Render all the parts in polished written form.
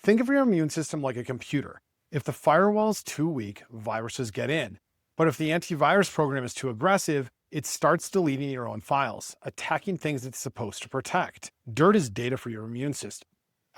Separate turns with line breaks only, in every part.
Think of your immune system like a computer. If the firewall is too weak, viruses get in. But if the antivirus program is too aggressive, it starts deleting your own files, attacking things it's supposed to protect. Dirt is data for your immune system.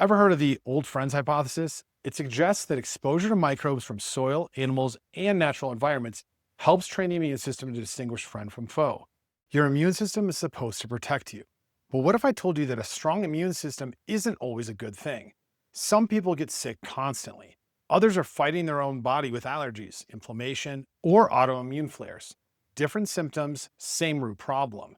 Ever heard of the old friends hypothesis? It suggests that exposure to microbes from soil, animals, and natural environments helps train the immune system to distinguish friend from foe. Your immune system is supposed to protect you. But what if I told you that a strong immune system isn't always a good thing? Some people get sick constantly. Others are fighting their own body with allergies, inflammation, or autoimmune flares. Different symptoms, same root problem.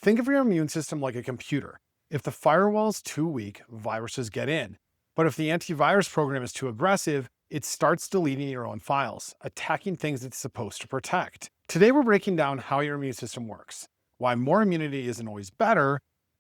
Think of your immune system like a computer. If the firewall is too weak, viruses get in. But if the antivirus program is too aggressive, it starts deleting your own files, attacking things it's supposed to protect. Today we're breaking down how your immune system works, why more immunity isn't always better,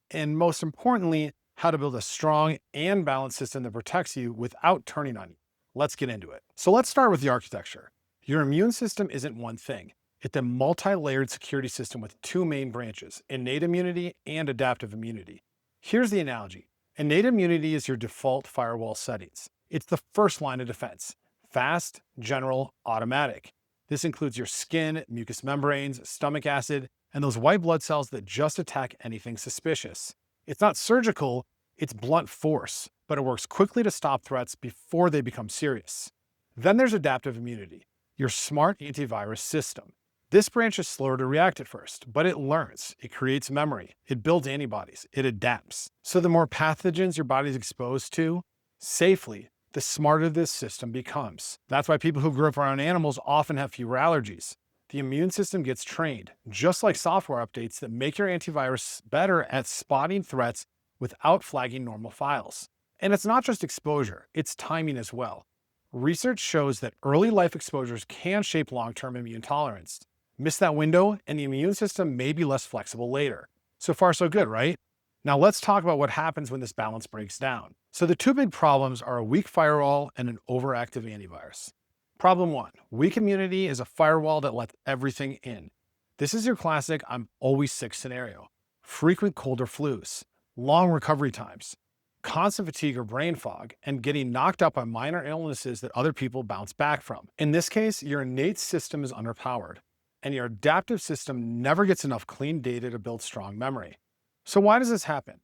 and most importantly, how to build a strong and balanced system that protects you without turning on you. Let's get into it. So let's start with the architecture. Your immune system isn't one thing. It's a multi-layered security system with two main branches, innate immunity and adaptive immunity. Here's the analogy. Innate immunity is your default firewall settings. It's the first line of defense. Fast, general, automatic. This includes your skin, mucous membranes, stomach acid, and those white blood cells that just attack anything suspicious. It's not surgical, it's blunt force, but it works quickly to stop threats before they become serious. Then there's adaptive immunity, your smart antivirus system. This branch is slower to react at first, but it learns, it creates memory, it builds antibodies, it adapts. So the more pathogens your body's exposed to, safely, the smarter this system becomes. That's why people who grew up around animals often have fewer allergies. The immune system gets trained, just like software updates that make your antivirus better at spotting threats without flagging normal files. And it's not just exposure, it's timing as well. Research shows that early life exposures can shape long-term immune tolerance. Miss that window, and the immune system may be less flexible later. So far, so good, right? Now let's talk about what happens when this balance breaks down. So the two big problems are a weak firewall and an overactive antivirus. Problem one, weak immunity is a firewall that lets everything in. This is your classic I'm always sick scenario. Frequent cold or flus, long recovery times, constant fatigue or brain fog, and getting knocked up by minor illnesses that other people bounce back from. In this case, your innate system is underpowered, and your adaptive system never gets enough clean data to build strong memory. So why does this happen?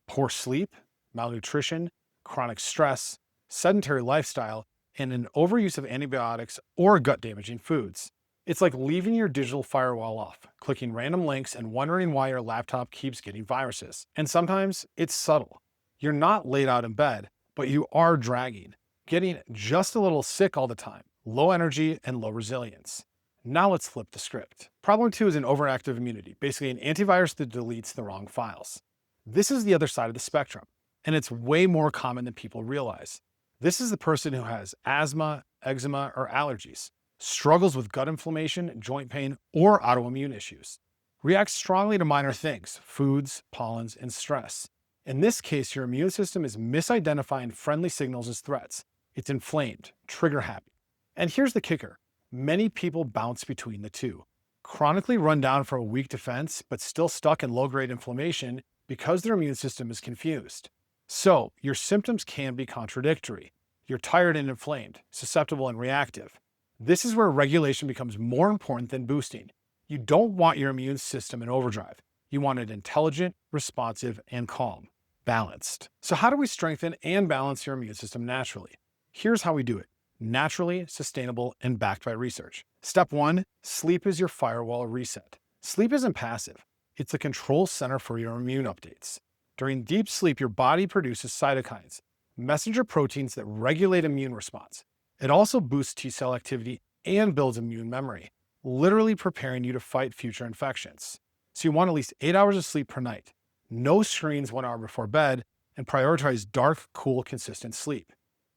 Poor sleep, malnutrition, chronic stress, sedentary lifestyle, and an overuse of antibiotics or gut-damaging foods. It's like leaving your digital firewall off, clicking random links and wondering why your laptop keeps getting viruses. And sometimes it's subtle. You're not laid out in bed, but you are dragging, getting just a little sick all the time, low energy and low resilience. Now let's flip the script. Problem two is an overactive immunity, basically an antivirus that deletes the wrong files. This is the other side of the spectrum, and it's way more common than people realize. This is the person who has asthma, eczema, or allergies, struggles with gut inflammation, joint pain, or autoimmune issues, reacts strongly to minor things, foods, pollens, and stress. In this case, your immune system is misidentifying friendly signals as threats. It's inflamed, trigger happy. And here's the kicker. Many people bounce between the two, chronically run down for a weak defense, but still stuck in low-grade inflammation because their immune system is confused. So, your symptoms can be contradictory. You're tired and inflamed, susceptible and reactive. This is where regulation becomes more important than boosting. You don't want your immune system in overdrive. You want it intelligent, responsive, and calm, balanced. So how do we strengthen and balance your immune system naturally? Here's how we do it. Naturally, sustainable, and backed by research. Step one, sleep is your firewall reset. Sleep isn't passive. It's the control center for your immune updates. During deep sleep, your body produces cytokines, messenger proteins that regulate immune response. It also boosts T-cell activity and builds immune memory, literally preparing you to fight future infections. So you want at least 8 hours of sleep per night, no screens 1 hour before bed, and prioritize dark, cool, consistent sleep.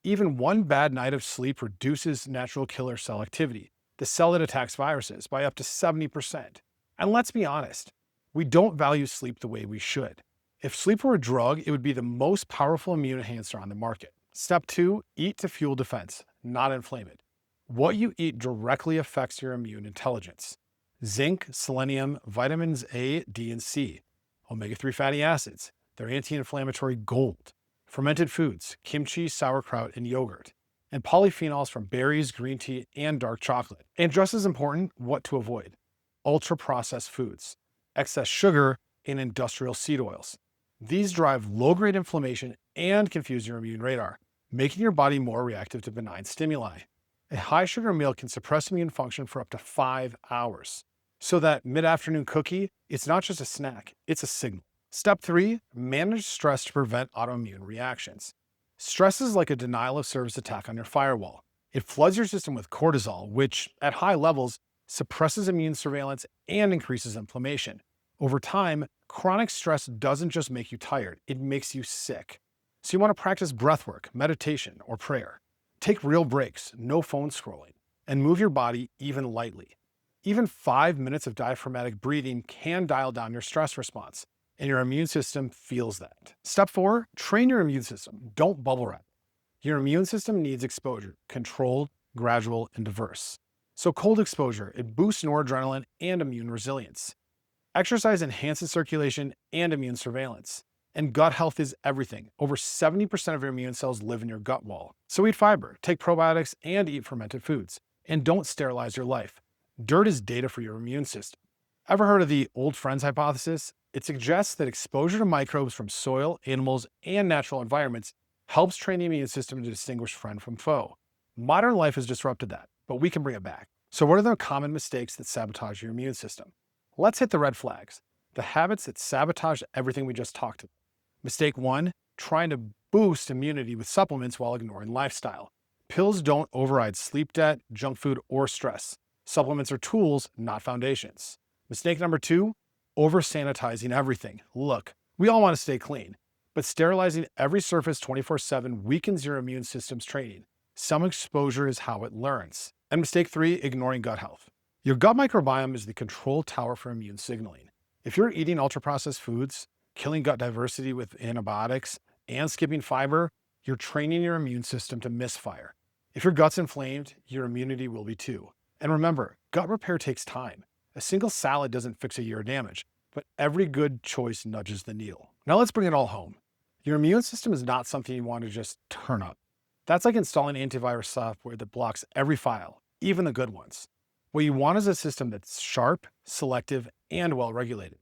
Even one bad night of sleep reduces natural killer cell activity, the cell that attacks viruses, by up to 70%. And let's be honest, we don't value sleep the way we should. If sleep were a drug, it would be the most powerful immune enhancer on the market. Step two, eat to fuel defense, not inflame it. What you eat directly affects your immune intelligence. Zinc, selenium, vitamins A, D, and C, omega-3 fatty acids, they're anti-inflammatory gold. fermented foods, kimchi, sauerkraut, and yogurt, and polyphenols from berries, green tea, and dark chocolate. And just as important, what to avoid: ultra-processed foods, excess sugar, and industrial seed oils. These drive low-grade inflammation and confuse your immune radar, making your body more reactive to benign stimuli. A high-sugar meal can suppress immune function for up to 5 hours. So that mid-afternoon cookie, it's not just a snack, it's a signal. Step 3, manage stress to prevent autoimmune reactions. Stress is like a denial of service attack on your firewall. It floods your system with cortisol, which, at high levels, suppresses immune surveillance and increases inflammation. Over time, chronic stress doesn't just make you tired, it makes you sick. So you want to practice breathwork, meditation, or prayer. Take real breaks, no phone scrolling, and move your body even lightly. Even 5 minutes of diaphragmatic breathing can dial down your stress response, and your immune system feels that. Step 4, train your immune system. Don't bubble wrap. Your immune system needs exposure, controlled, gradual, and diverse. So cold exposure, it boosts noradrenaline and immune resilience. Exercise enhances circulation and immune surveillance. And gut health is everything. Over 70% of your immune cells live in your gut wall. So eat fiber, take probiotics, and eat fermented foods. And don't sterilize your life. Dirt is data for your immune system. Ever heard of the old friends hypothesis? It suggests that exposure to microbes from soil, animals, and natural environments helps train the immune system to distinguish friend from foe. Modern life has disrupted that, but we can bring it back. So what are the common mistakes that sabotage your immune system? Let's hit the red flags, the habits that sabotage everything we just talked about. Mistake 1, trying to boost immunity with supplements while ignoring lifestyle. Pills don't override sleep debt, junk food, or stress. Supplements are tools, not foundations. Mistake number 2, over-sanitizing everything. Look, we all want to stay clean, but sterilizing every surface 24/7 weakens your immune system's training. Some exposure is how it learns. And mistake 3, ignoring gut health. Your gut microbiome is the control tower for immune signaling. If you're eating ultra-processed foods, killing gut diversity with antibiotics, and skipping fiber, you're training your immune system to misfire. If your gut's inflamed, your immunity will be too. And remember, gut repair takes time. A single salad doesn't fix a year of damage, but every good choice nudges the needle. Now let's bring it all home. Your immune system is not something you want to just turn up. That's like installing antivirus software that blocks every file, even the good ones. What you want is a system that's sharp, selective, and well-regulated.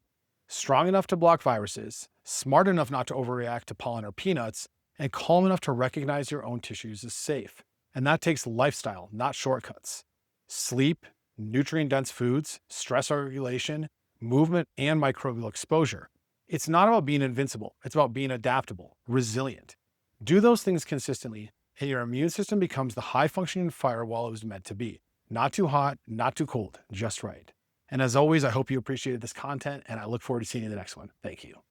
Strong enough to block viruses, smart enough not to overreact to pollen or peanuts, and calm enough to recognize your own tissues as safe. And that takes lifestyle, not shortcuts. Sleep, nutrient-dense foods, stress regulation, movement, and microbial exposure. It's not about being invincible. It's about being adaptable, resilient. Do those things consistently, and your immune system becomes the high-functioning firewall it was meant to be. Not too hot, not too cold, just right. And as always, I hope you appreciated this content, and I look forward to seeing you in the next one. Thank you.